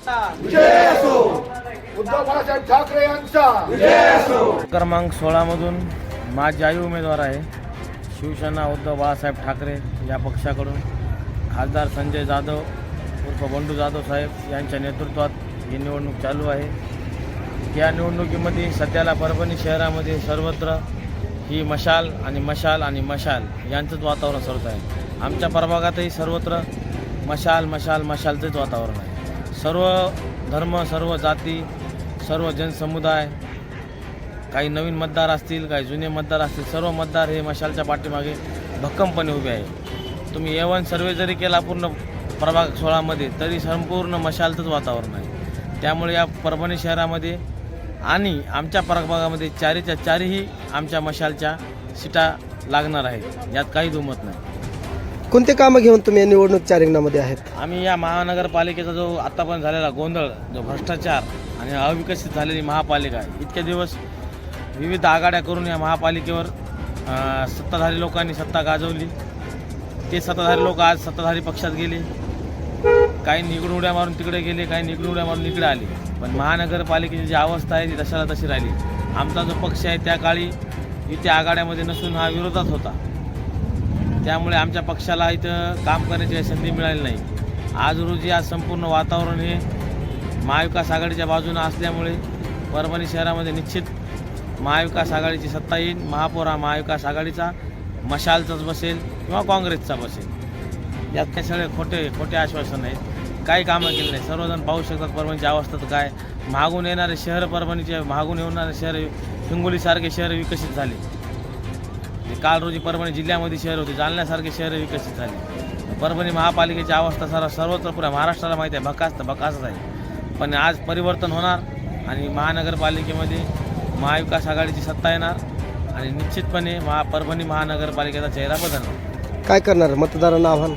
यांचा विजय असो, उद्धव बाळासाहेब ठाकरे यांचा विजय असो। क्रमांक 16 मधून माझी आई उमेदवार आहे। शिवसेना उद्धव बाळासाहेब ठाकरे या पक्षाकडून खासदार संजय जाधव उर्फ बंडू जाधव साहेब यांच्या नेतृत्वात ही निवडणूक चालू आहे। या निवडणुकीमध्ये सध्याला परभणी शहरामध्ये सर्वत्र ही मशाल आणि मशाल आणि मशाल यांचंच वातावरण सरत आहे। आमच्या प्रभागातही सर्वत्र मशाल मशाल मशालचंच वातावरण आहे। सर्व धर्म, सर्व जाती, सर्व जनसमुदाय, काही नवीन मतदार असतील, काही जुने मतदार असतील, सर्व मतदार हे मशालच्या पाठीमागे भक्कमपणे उभे आहे। तुम्ही A1 सर्वे जरी केला पूर्ण प्रभाग 16 मध्ये तरी संपूर्ण मशालचंच वातावरण आहे। त्यामुळे या परभणी शहरामध्ये आणि आमच्या प्रभागामध्ये चारीच्या चारीही आमच्या मशालच्या सीटा लागणार आहेत, यात काही दुमत नाही। कोणते कामं घेऊन तुम्ही या निवडणुकीच्या रिंगणामध्ये आहेत? आम्ही या महानगरपालिकेचा जो आत्तापर्यंत झालेला गोंधळ, जो भ्रष्टाचार आणि अविकसित झालेली महापालिका आहे, इतके दिवस विविध आघाड्या करून या महापालिकेवर सत्ताधारी लोकांनी सत्ता गाजवली। ते सत्ताधारी लोक आज सत्ताधारी पक्षात गेले, काही इकडून उड्या मारून तिकडे गेले, काही इकडून उड्या मारून इकडे आले। पण महानगरपालिकेची जी अवस्था आहे ती तशाला तशी राहिली। आमचा जो पक्ष आहे त्या काळी इथे आघाड्यामध्ये नसून हा विरोधात होता, त्यामुळे आमच्या पक्षाला इथं काम करण्याची संधी मिळाली नाही। आज रोजी आज संपूर्ण वातावरण हे महाविकास आघाडीच्या बाजूने असल्यामुळे परभणी शहरामध्ये निश्चित महाविकास आघाडीची सत्ता येईल। महापौर हा महाविकास आघाडीचा, मशालचाच बसेल किंवा काँग्रेसचा बसेल। यात काही सगळे खोटे आश्वासन आहेत, काही कामं केली नाही। सर्वजण पाहू शकतात परभणीची अवस्था तर काय। मागून येणारे शहर, परभणीचे मागून येणारे शहर, हिंगोलीसारखे शहर विकसित झाले। काल रोजी परभणी जिल्ह्यामध्ये शहर होते, जालन्यासारखे शहर विकसित झाले। परभणी महापालिकेची अवस्था सर्वत्र पुऱ्या महाराष्ट्राला माहिती आहे, भकास तर भकासच आहे। पण आज परिवर्तन होणार आणि महानगरपालिकेमध्ये महाविकास आघाडीची सत्ता येणार आणि निश्चितपणे परभणी महानगरपालिकेचा चेहरा बदलणार। काय करणार मतदारांना आव्हान?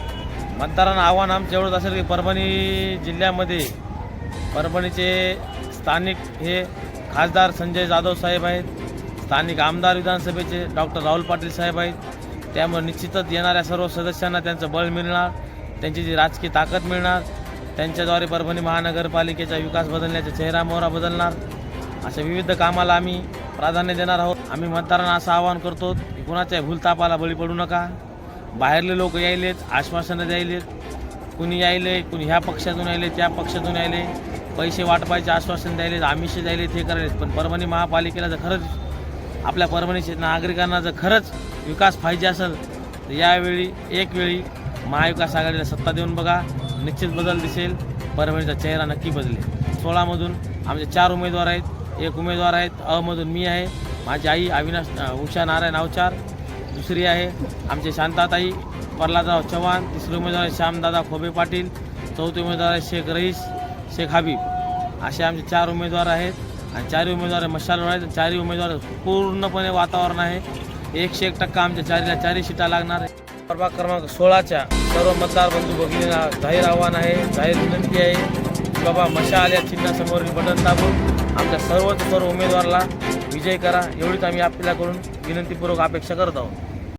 मतदारांना आव्हान आमचं एवढंच असेल की परभणी जिल्ह्यामध्ये परभणीचे स्थानिक हे खासदार संजय जाधव साहेब आहेत, स्थानिक आमदार विधानसभेचे डॉक्टर राहुल पाटील साहेब आहेत। त्यामुळे निश्चितच येणाऱ्या सर्व सदस्यांना त्यांचं बळ मिळणार, त्यांची जी राजकीय ताकद मिळणार, त्यांच्याद्वारे परभणी महानगरपालिकेचा विकास बदलण्याचा चेहरा मोहरा बदलणार। अशा विविध कामाला आम्ही प्राधान्य देणार आहोत। आम्ही मतदारांना असं आवाहन करतो की कुणाच्या भूलतापाला बळी पडू नका। बाहेरले लोक यायलेत, आश्वासनं द्यायलेत, कुणी यायले, कुणी ह्या पक्षातून यायले, त्या पक्षातून यायले, पैसे वाटपायचे आश्वासन द्यायलेत, आमिष द्यायलेत, हे करायलेत। पण परभणी महापालिकेला जर खरंच आपल्या परभणीच्या नागरिकांना जर खरंच विकास पाहिजे असेल तर यावेळी एकवेळी महाविकास आघाडीला सत्ता देऊन बघा, निश्चित बदल दिसेल, परभणीचा चेहरा नक्की बदलेल। 16 मधून आमचे 4 उमेदवार आहेत, एक उमेदवार आहेत अ मधून मी आहे, माझी आई उषा नारायण अवचार, दुसरी आहे आमचे शांताताई प्रल्हादराव चव्हाण, तिसरे उमेदवार आहे श्यामदादा खोबे पाटील, चौथे उमेदवार आहे शेख रईस शेख हबीब। असे आमचे 4 उमेदवार आहेत आणि 4 उमेदवार मशालवर आहेत। 4 उमेदवार पूर्णपणे वातावरण आहे, 101% आमच्या 4ला 4 सीटा लागणार आहे। प्रभाग क्रमांक 16च्या सर्व मतदार बंधू भगिनींना जाहीर आव्हान आहे, जाहीर विनंती आहे की बाबा मशाल या चिन्हासमोरील बटन दाबून आमच्या सर्व उमेदवाराला विजय करा, एवढीच आम्ही आपल्याकडून विनंतीपूर्वक अपेक्षा करत आहोत।